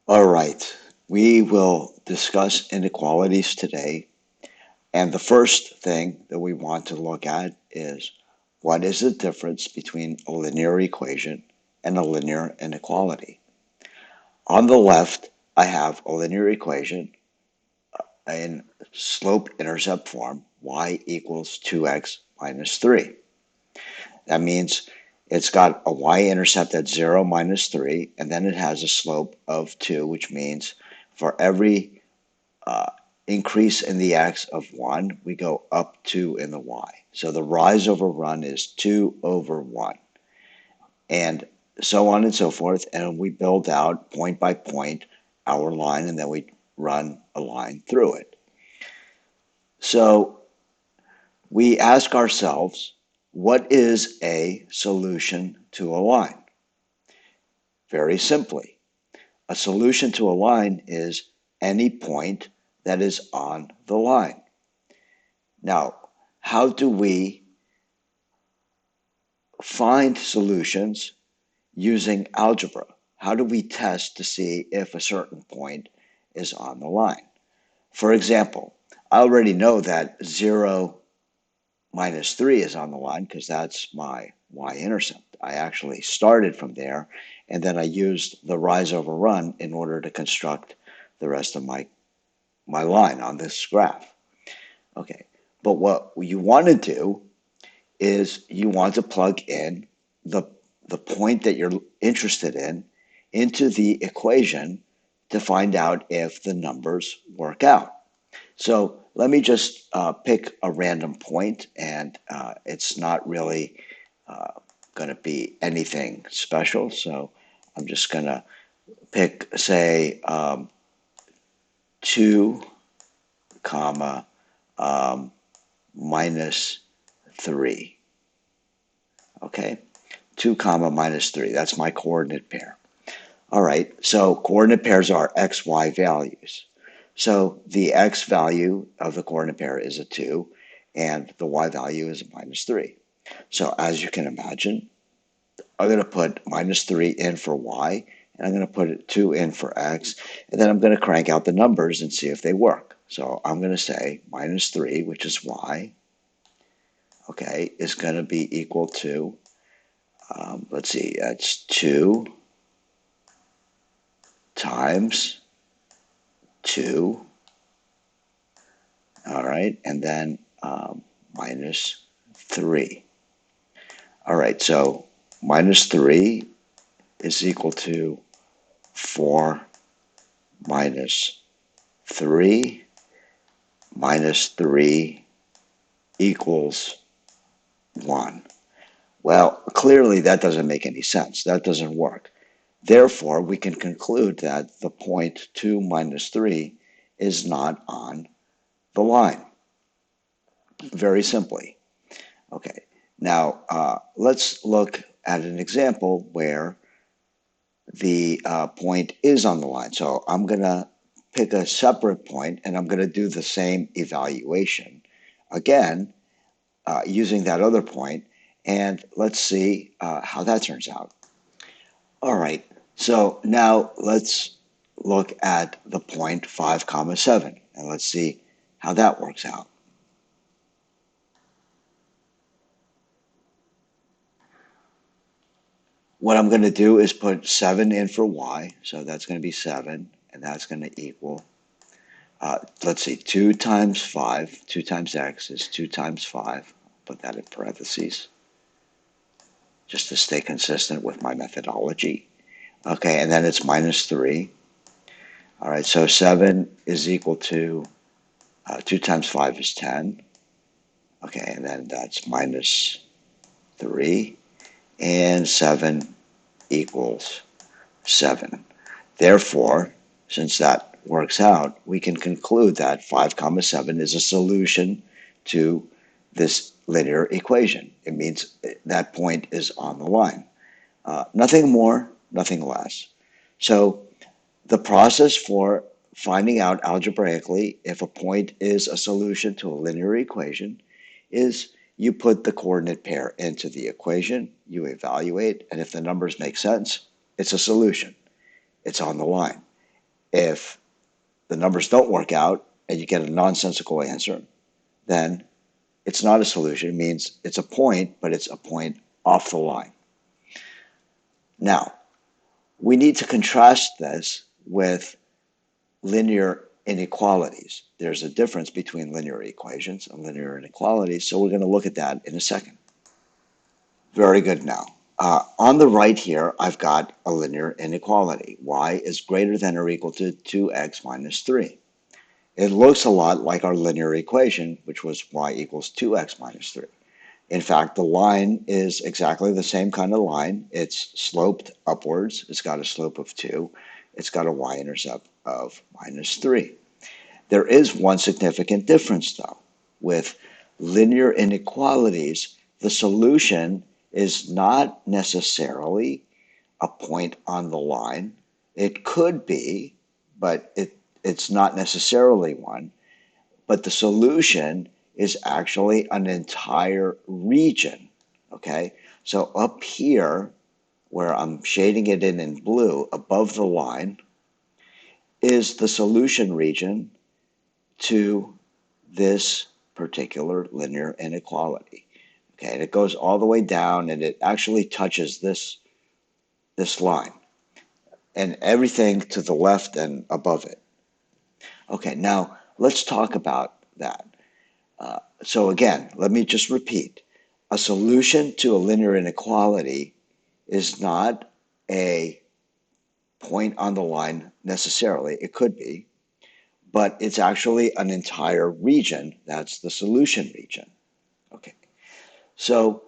All right, we will discuss inequalities today. And the first thing that we want to look at is what is the difference between a linear equation and a linear inequality? On the left, I have a linear equation in slope-intercept form, y equals 2x minus 3. That means it's got a y-intercept at 0 minus 3, and then it has a slope of 2, which means for every uh, increase in the x of 1, we go up 2 in the y. So the rise over run is 2 over 1. And so on and so forth. And we build out point by point our line, and then we run a line through it. So we ask ourselves, what is a solution to a line? Very simply, a solution to a line is any point that is on the line. Now, how do we find solutions using algebra? How do we test to see if a certain point is on the line? For example, I already know that 0 minus 3 is on the line because that's my y-intercept. I actually started from there, and then I used the rise over run in order to construct the rest of my line on this graph. Okay, but what you want to do is you want to plug in the, the point that you're interested in into the equation to find out if the numbers work out. So let me just pick a random point, and it's not really uh, going to be anything special. So I'm just going to pick, say, 2 comma minus 3. Okay, 2 comma minus 3. That's my coordinate pair. All right, so coordinate pairs are x, y values. So the x value of the coordinate pair is a 2, and the y value is a minus 3. So as you can imagine, I'm going to put minus 3 in for y, and I'm going to put 2 in for x, and then I'm going to crank out the numbers and see if they work. So I'm going to say minus 3, which is y, okay, is going to be equal to, let's see, that's 2 times 2, all right, and then minus 3. All right, so minus 3 is equal to 4 minus 3 minus 3 equals 1. Well, clearly that doesn't make any sense. That doesn't work. Therefore, we can conclude that the point 2 minus 3 is not on the line, very simply. Okay, now let's look at an example where the point is on the line. So I'm going to pick a separate point, and I'm going to do the same evaluation again using that other point, and let's see how that turns out. All right, so now let's look at the point 5 comma 7, and let's see how that works out. What I'm going to do is put 7 in for y, so that's going to be 7, and that's going to equal, let's see, 2 times 5, 2 times x is 2 times 5. Put that in parentheses, just to stay consistent with my methodology. Okay, and then it's minus 3. All right, so 7 is equal to 2 times 5 is 10. Okay, and then that's minus 3. And 7 equals 7. Therefore, since that works out, we can conclude that 5 comma 7 is a solution to this linear equation. It means that point is on the line. Nothing more, nothing less. So the process for finding out algebraically if a point is a solution to a linear equation is you put the coordinate pair into the equation, you evaluate, and if the numbers make sense, it's a solution. It's on the line. If the numbers don't work out and you get a nonsensical answer, then it's not a solution. It means it's a point, but it's a point off the line. Now, we need to contrast this with linear inequalities. There's a difference between linear equations and linear inequalities, so we're going to look at that in a second. Very good now. On the right here, I've got a linear inequality. Y is greater than or equal to 2x minus 3. It looks a lot like our linear equation, which was y equals 2x minus 3. In fact, the line is exactly the same kind of line. It's sloped upwards. It's got a slope of 2. It's got a y-intercept of minus 3. There is one significant difference, though. With linear inequalities, the solution is not necessarily a point on the line. It could be, but it's not necessarily one. But the solution is actually an entire region, okay? So up here, where I'm shading it in blue, above the line, is the solution region to this particular linear inequality. Okay, and it goes all the way down and it actually touches this line and everything to the left and above it. Okay, now let's talk about that. So again, let me just repeat. A solution to a linear inequality is not a point on the line necessarily. It could be, but it's actually an entire region. That's the solution region. Okay, so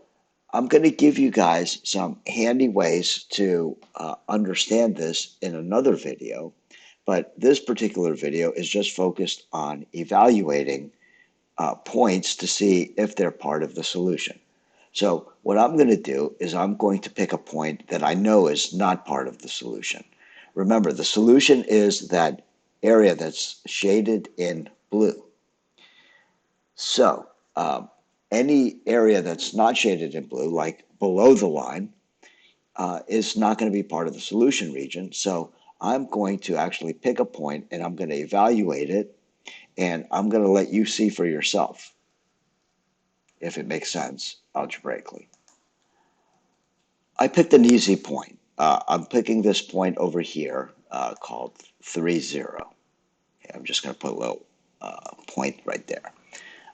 I'm going to give you guys some handy ways to understand this in another video, but this particular video is just focused on evaluating points to see if they're part of the solution. So what I'm going to do is I'm going to pick a point that I know is not part of the solution. Remember, the solution is that area that's shaded in blue. So any area that's not shaded in blue, like below the line, is not going to be part of the solution region. So I'm going to actually pick a point and I'm going to evaluate it, and I'm going to let you see for yourself if it makes sense algebraically. I picked an easy point. I'm picking this point over here called 3, 0. Okay, I'm just going to put a little point right there.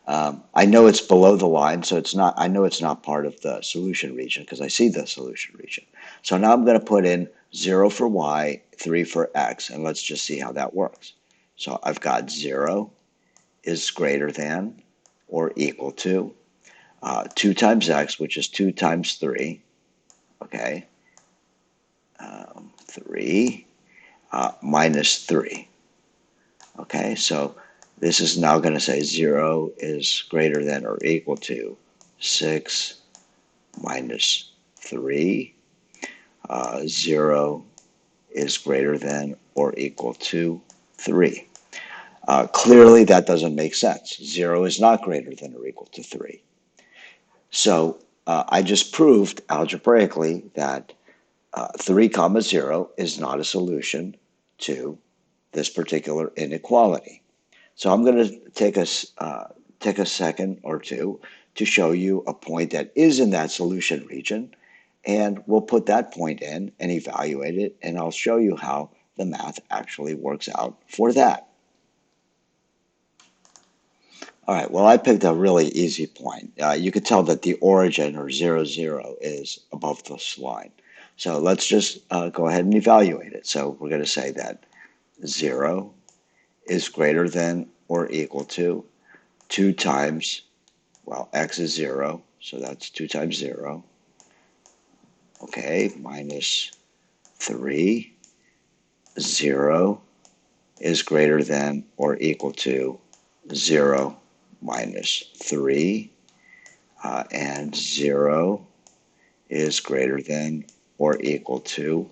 I know it's below the line, so it's not. I know it's not part of the solution region because I see the solution region. So now I'm going to put in 0 for y, 3 for x, and let's just see how that works. So I've got 0 is greater than or equal to 2 times x, which is 2 times 3, okay, 3 minus 3. Okay, so this is now going to say 0 is greater than or equal to 6 minus 3. 0 is greater than or equal to 3. Clearly, that doesn't make sense. 0 is not greater than or equal to 3. So I just proved algebraically that 3 comma 0 is not a solution to this particular inequality. So I'm going to take a second or two to show you a point that is in that solution region, and we'll put that point in and evaluate it, and I'll show you how the math actually works out for that. All right, well, I picked a really easy point. You could tell that the origin, or 0, 0, is above this line. So let's just go ahead and evaluate it. So we're going to say that 0 is greater than or equal to 2 times, well, x is 0, so that's 2 times 0. Okay, minus 3. 0 is greater than or equal to 0 minus 3. And 0 is greater than or equal to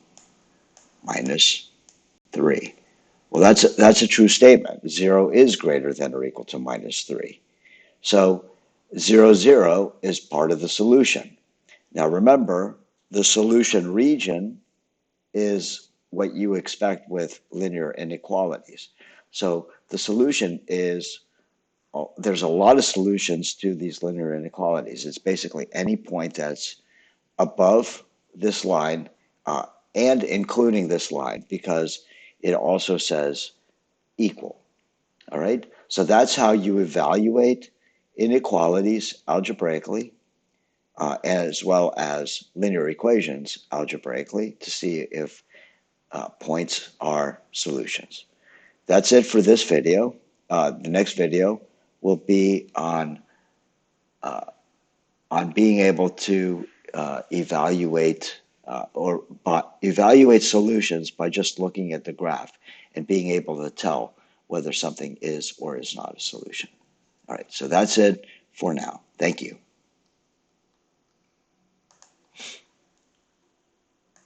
minus 3. Well, that's a true statement. 0 is greater than or equal to minus 3. So 0, 0 is part of the solution. Now remember, the solution region is what you expect with linear inequalities. So the solution is, there's a lot of solutions to these linear inequalities. It's basically any point that's above this line uh, and including this line, because it also says equal. All right. So that's how you evaluate inequalities algebraically, as well as linear equations algebraically, to see if points are solutions. That's it for this video. The next video will be on being able to evaluate evaluate solutions by just looking at the graph and being able to tell whether something is or is not a solution. All right, so that's it for now. Thank you.